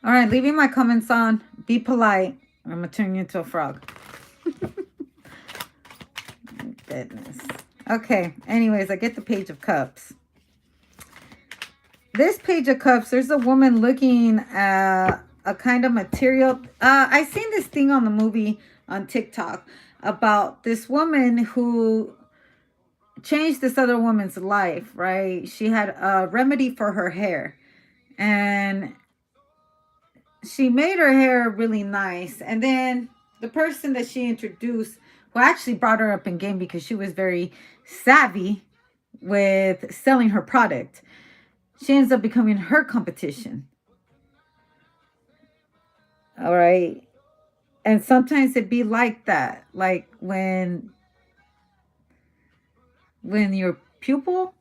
All right, leaving my comments on. Be polite. I'm going to turn you into a frog. Goodness. Okay, anyways, I get the Page of Cups. This Page of Cups, there's a woman looking at a kind of material. I seen this thing on the movie on TikTok about this woman who changed this other woman's life, right? She had a remedy for her hair. And she made her hair really nice. And then the person that she introduced, who actually brought her up in game because she was very savvy with selling her product, she ends up becoming her competition. All right. And sometimes it be like that. Like when your pupil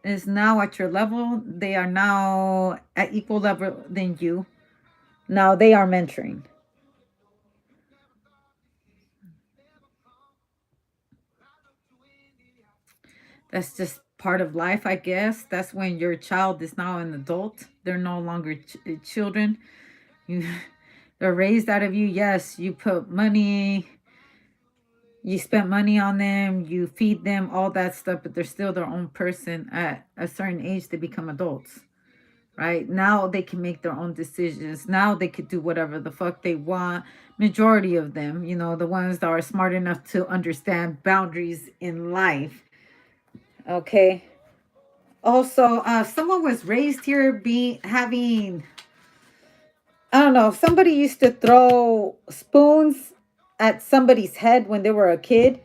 is now at your level, they are now at equal level than you. Now they are mentoring. That's just part of life, I guess. That's when your child is now an adult. They're no longer children. You, they're raised out of you. Yes, you put money, you spent money on them, you feed them, all that stuff, but they're still their own person. At a certain age, they become adults. Right now, they can make their own decisions. Now they could do whatever the fuck they want. Majority of them, the ones that are smart enough to understand boundaries in life. Okay. Also, someone was raised here having, I don't know, somebody used to throw spoons at somebody's head when they were a kid.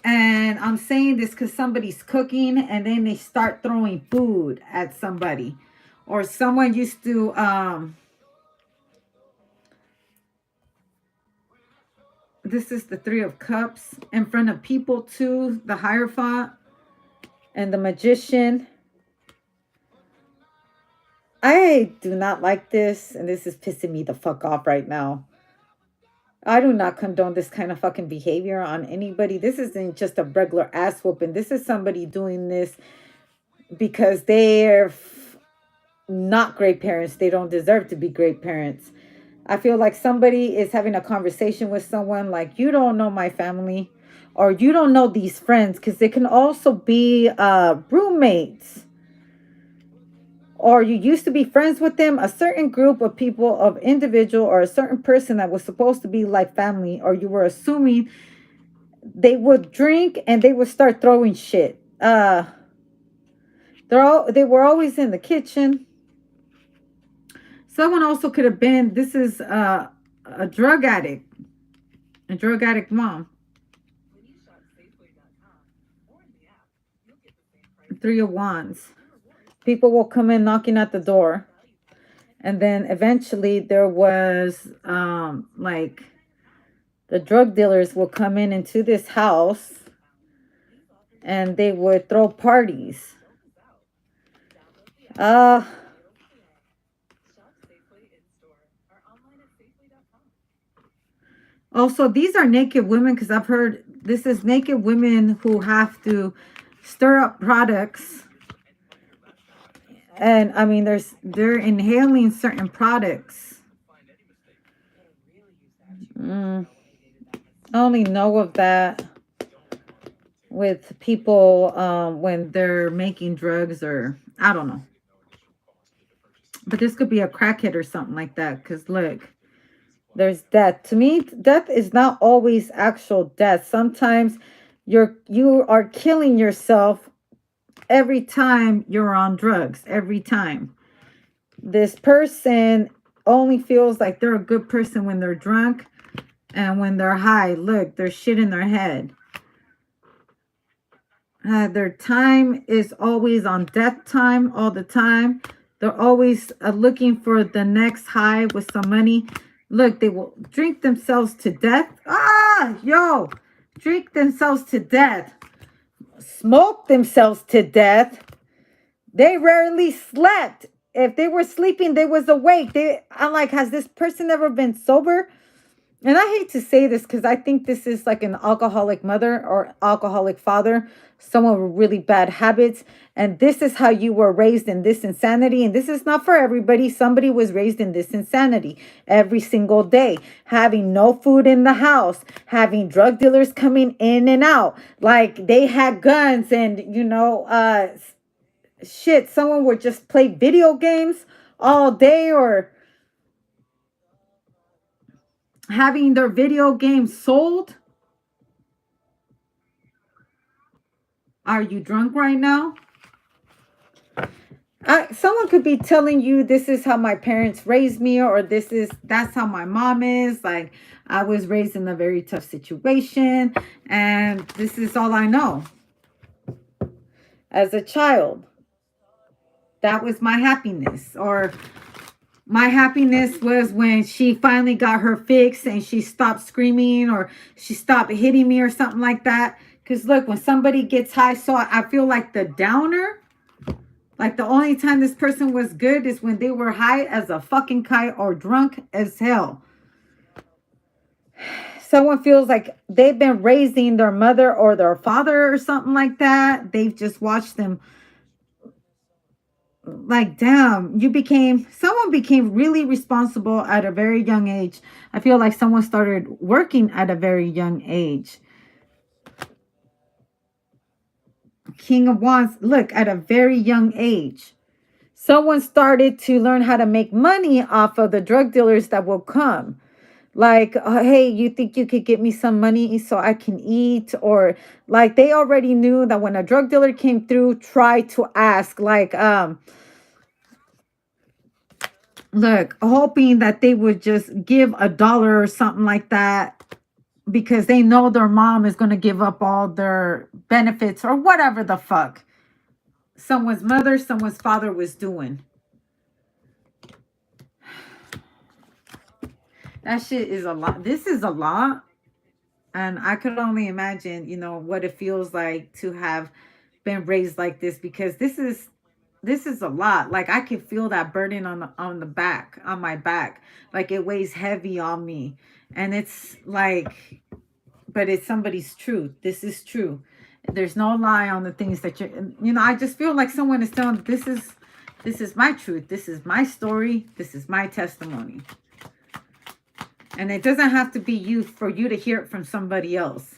And I'm saying this because somebody's cooking and then they start throwing food at somebody. Or someone used to, this is the Three of Cups in front of people too, the Hierophant and the Magician. I do not like this, and this is pissing me the fuck off right now. I do not condone this kind of fucking behavior on anybody. This isn't just a regular ass whooping. This is somebody doing this because they're not great parents. They don't deserve to be great parents. I feel like somebody is having a conversation with someone like, you don't know my family, or you don't know these friends, because they can also be roommates, or you used to be friends with them, a certain group of people, of individual, or a certain person that was supposed to be like family, or you were assuming they would drink and they would start throwing shit. They were always in the kitchen. Someone also could have been, this is a drug addict mom. Three of Wands. People will come in knocking at the door. And then eventually there was like the drug dealers will come into this house and they would throw parties. Also, these are naked women, because I've heard this is naked women who have to stir up products. And I mean, they're inhaling certain products. I only know of that with people when they're making drugs, or I don't know. But this could be a crackhead or something like that, because look, there's death. To me, death is not always actual death. Sometimes you are killing yourself every time you're on drugs. Every time. This person only feels like they're a good person when they're drunk, and when they're high, look, there's shit in their head. Their time is always on death time all the time. They're always looking for the next high with some money. Look, they will drink themselves to death. Drink themselves to death. Smoke themselves to death. They rarely slept. If they were sleeping, they was awake. I'm like, has this person ever been sober? And I hate to say this because I think this is like an alcoholic mother or alcoholic father, someone with really bad habits. And this is how you were raised in this insanity. And this is not for everybody. Somebody was raised in this insanity every single day, having no food in the house, having drug dealers coming in and out. Like they had guns and, shit, someone would just play video games all day or having their video games sold. Are you drunk right now? Someone could be telling you this is how my parents raised me, or that's how my mom is. Like, I was raised in a very tough situation, and this is all I know. As a child, that was my happiness. Or my happiness was when she finally got her fix and she stopped screaming or she stopped hitting me or something like that. Because look, when somebody gets high, so I feel like the downer. Like the only time this person was good is when they were high as a fucking kite or drunk as hell. Someone feels like they've been raising their mother or their father or something like that. They've just watched them. Like, damn, someone became really responsible at a very young age. I feel like someone started working at a very young age. King of Wands, look, at a very young age. Someone started to learn how to make money off of the drug dealers that will come. Like, hey, you think you could get me some money so I can eat? Or like they already knew that when a drug dealer came through, try to ask, like, look, hoping that they would just give $1 or something like that because they know their mom is going to give up all their benefits or whatever the fuck someone's mother, someone's father was doing. That shit is a lot. This is a lot. And I could only imagine, what it feels like to have been raised like this because this is a lot. Like I can feel that burden on the back, on my back. Like it weighs heavy on me. And it's like, but it's somebody's truth. This is true. There's no lie on the things that I just feel like someone is telling this is my truth. This is my story. This is my testimony. And it doesn't have to be you for you to hear it from somebody else.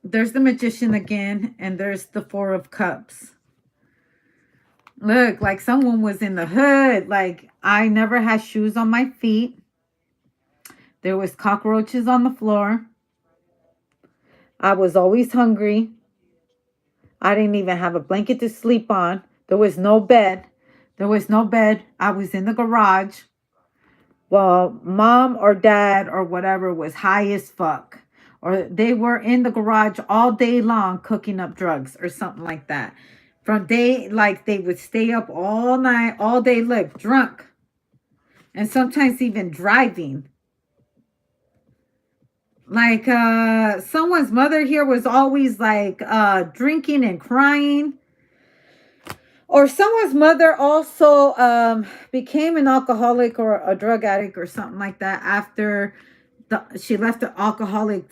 There's the Magician again, and there's the Four of Cups. Look, like someone was in the hood. Like I never had shoes on my feet. There was cockroaches on the floor. I was always hungry. I didn't even have a blanket to sleep on. There was no bed. There was no bed. I was in the garage. Well, mom or dad or whatever was high as fuck. Or they were in the garage all day long cooking up drugs or something like that. Like they would stay up all night, all day, look, drunk. And sometimes even driving. Like someone's mother here was always like drinking and crying. Or someone's mother also became an alcoholic or a drug addict or something like that after she left the alcoholic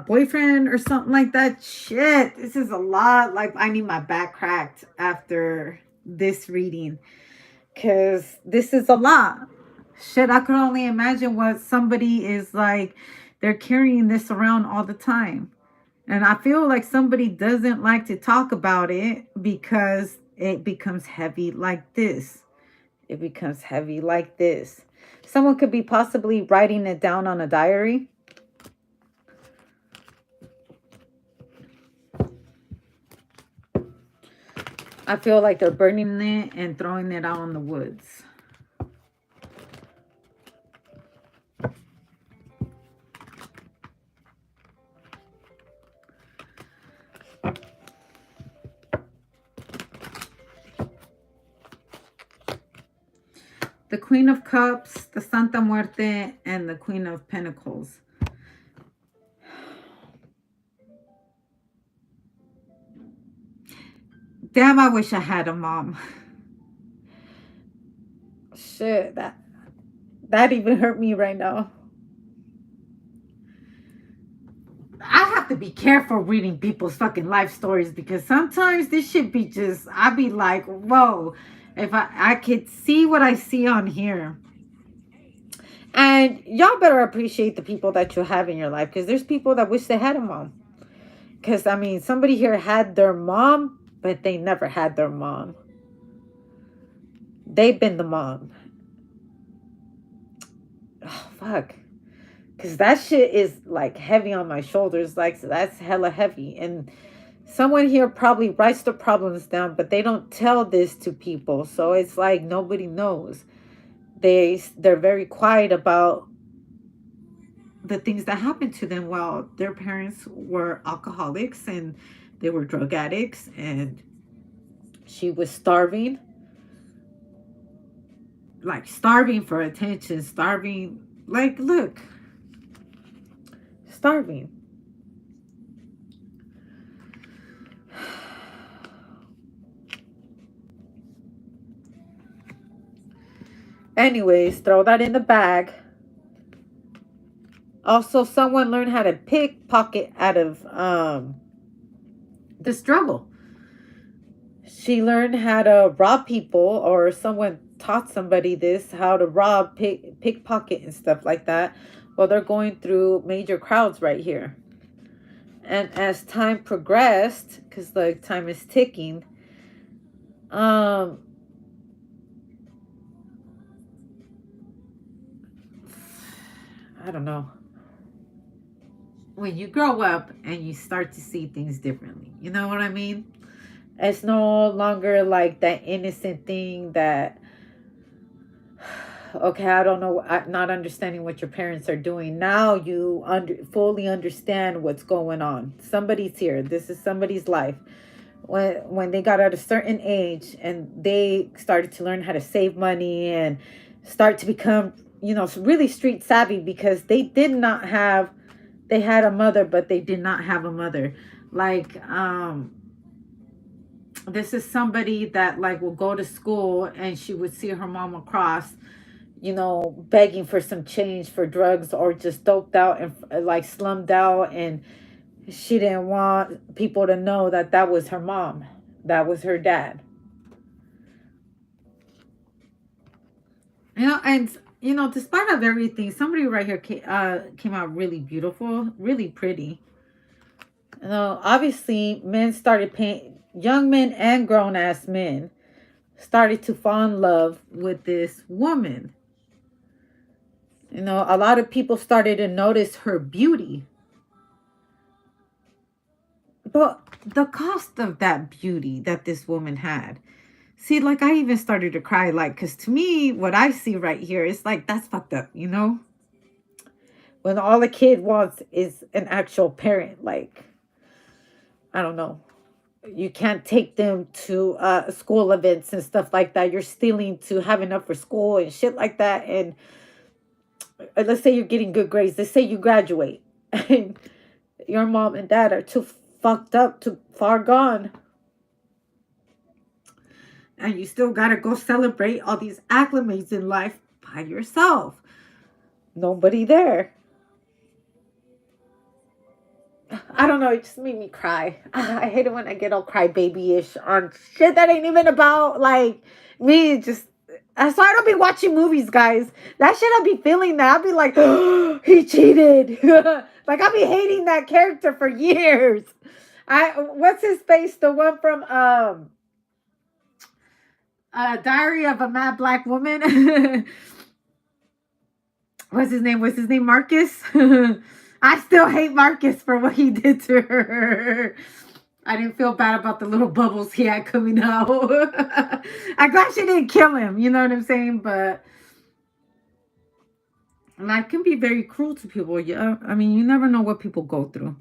boyfriend or something like that. Shit, this is a lot. Like I need my back cracked after this reading because this is a lot. Shit, I could only imagine what somebody is like. They're carrying this around all the time. And I feel like somebody doesn't like to talk about it because it becomes heavy like this. It becomes heavy like this. Someone could be possibly writing it down on a diary. I feel like they're burning it and throwing it out in the woods. The Queen of Cups, the Santa Muerte, and the Queen of Pentacles. Damn, I wish I had a mom. Shit, that even hurt me right now. be careful reading people's fucking life stories, because sometimes this shit be just, I be like, whoa, if I could see what I see on here. And y'all better appreciate the people that you have in your life, because there's people that wish they had a mom. Because, I mean, somebody here had their mom, but they never had their mom. They've been the mom. Oh, fuck. Because that shit is, like, heavy on my shoulders. Like, that's hella heavy. And someone here probably writes the problems down, but they don't tell this to people. So it's like nobody knows. They're very quiet about the things that happened to them while their parents were alcoholics and they were drug addicts, and she was starving, like starving for attention, starving, like, look, starving. Anyways, throw that in the bag. Also, someone learned how to pickpocket out of the struggle. She learned how to rob people, or someone taught somebody this, how to rob, pickpocket and stuff like that, while they're going through major crowds right here. And as time progressed, because the time is ticking, I don't know. When you grow up and you start to see things differently, you know what I mean? It's no longer like that innocent thing that, okay, I don't know, not understanding what your parents are doing. Now you fully understand what's going on. Somebody's here. This is somebody's life. When they got at a certain age and they started to learn how to save money and start to become, really street savvy, because they had a mother, but they did not have a mother. Like, this is somebody that, like, will go to school and she would see her mom across, begging for some change for drugs, or just doped out and like slummed out, and she didn't want people to know that was her mom, that was her dad. And despite of everything, somebody right here came out really beautiful, really pretty. Obviously, young men and grown ass men started to fall in love with this woman. A lot of people started to notice her beauty. But the cost of that beauty that this woman had. See, like, I even started to cry, like, because to me, what I see right here is like, that's fucked up, When all a kid wants is an actual parent, like, I don't know. You can't take them to school events and stuff like that. You're stealing to have enough for school and shit like that. And let's say you're getting good grades. Let's say you graduate. And your mom and dad are too fucked up, too far gone. And you still got to go celebrate all these acclimates in life by yourself. Nobody there. I don't know, it just made me cry. I hate it when I get all crybaby-ish on shit that ain't even about, like, me. So I don't be watching movies, guys. That shit, I be feeling that. I'll be like, oh, he cheated. Like, I'll be hating that character for years. What's his face? The one from Diary of a Mad Black Woman. What's his name? Marcus? I still hate Marcus for what he did to her. I didn't feel bad about the little bubbles he had coming out. I'm glad she didn't kill him. You know what I'm saying? But life can be very cruel to people. Yeah, I mean, you never know what people go through.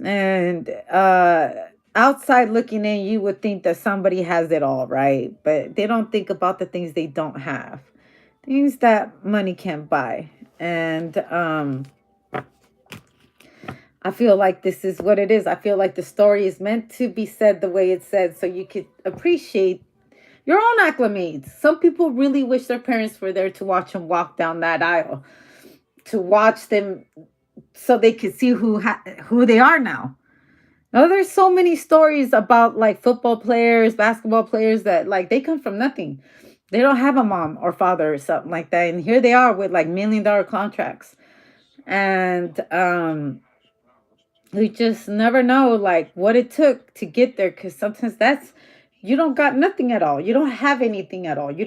And outside looking in, you would think that somebody has it all, right? But they don't think about the things they don't have. Things that money can't buy. And I feel like this is what it is. I feel like the story is meant to be said the way it's said, so you could appreciate your own acclimates. Some people really wish their parents were there to watch them walk down that aisle, to watch them so they could see who they are now. Now, there's so many stories about like football players, basketball players that like they come from nothing. They don't have a mom or father or something like that. And here they are with like $1 million contracts. And we just never know like what it took to get there, because sometimes that's you don't got nothing at all. You don't have anything at all. You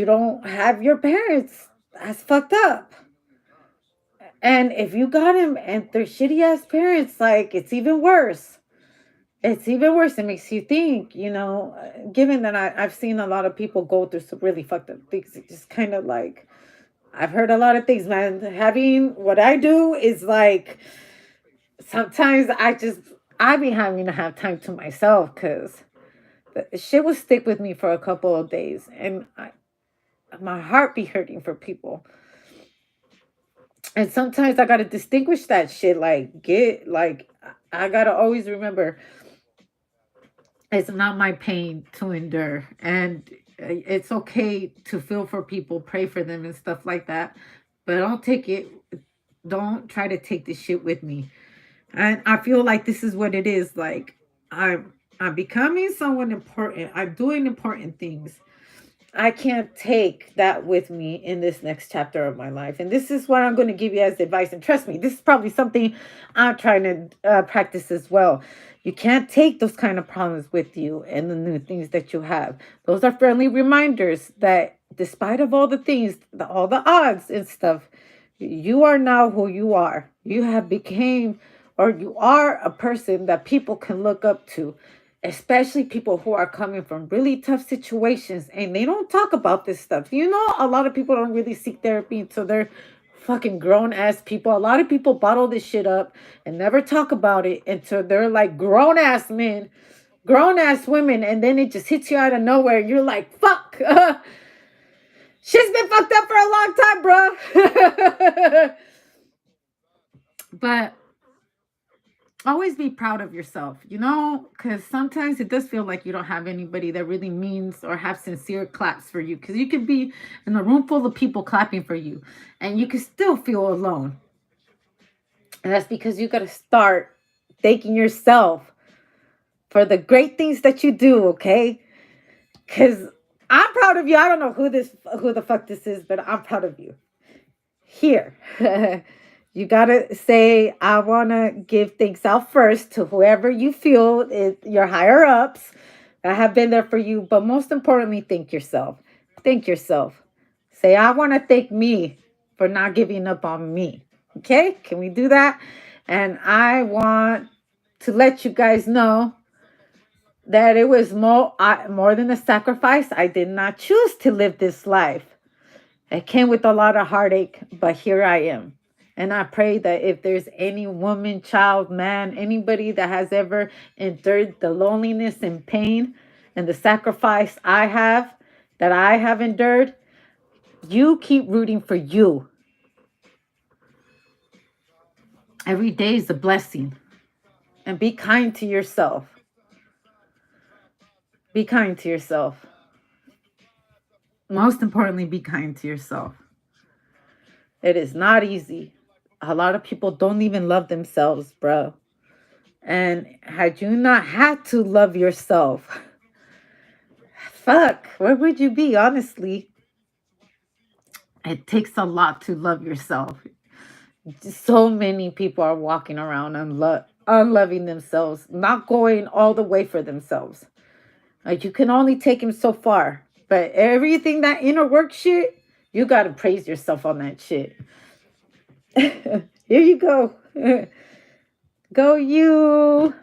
don't have your parents. That's fucked up. And if you got him and they're shitty ass parents, like it's even worse. It's even worse. It makes you think, given that I've seen a lot of people go through some really fucked up things. It just kind of like, I've heard a lot of things, man. Having what I do is like, sometimes I be having to have time to myself because shit will stick with me for a couple of days. And my heart be hurting for people. And sometimes I got to distinguish that shit. I got to always remember it's not my pain to endure, and it's okay to feel for people, pray for them and stuff like that, but don't try to take this shit with me. And I feel like this is what it is. Like, I'm becoming someone important, I'm doing important things. I can't take that with me in this next chapter of my life. And this is what I'm going to give you as advice. And trust me, this is probably something I'm trying to practice as well. You can't take those kind of problems with you and the new things that you have. Those are friendly reminders that despite of all the things, all the odds and stuff, you are now who you are. You have became, or you are a person that people can look up to, especially people who are coming from really tough situations and they don't talk about this stuff. A lot of people don't really seek therapy until they're fucking grown ass people. A lot of people bottle this shit up and never talk about it until they're like grown ass men, grown ass women, and then it just hits you out of nowhere. You're like, fuck, shit's been fucked up for a long time, bro. But always be proud of yourself, because sometimes it does feel like you don't have anybody that really means or have sincere claps for you, because you could be in a room full of people clapping for you and you can still feel alone. And that's because you got to start thanking yourself for the great things that you do, okay? Because I'm proud of you. I don't know who the fuck this is, but I'm proud of you. Here. You gotta say, I wanna give thanks out first to whoever you feel is your higher ups that have been there for you. But most importantly, thank yourself. Thank yourself. Say, I wanna thank me for not giving up on me. Okay? Can we do that? And I want to let you guys know that it was more than a sacrifice. I did not choose to live this life. It came with a lot of heartache, but here I am. And I pray that if there's any woman, child, man, anybody that has ever endured the loneliness and pain and the sacrifice that I have endured, you keep rooting for you. Every day is a blessing. And be kind to yourself. Be kind to yourself. Most importantly, be kind to yourself. It is not easy. A lot of people don't even love themselves, bro. And had you not had to love yourself, fuck, where would you be, honestly? It takes a lot to love yourself. So many people are walking around unloving themselves, not going all the way for themselves. Like, you can only take them so far. But everything that inner work shit, you got to praise yourself on that shit. Here you go. Go you.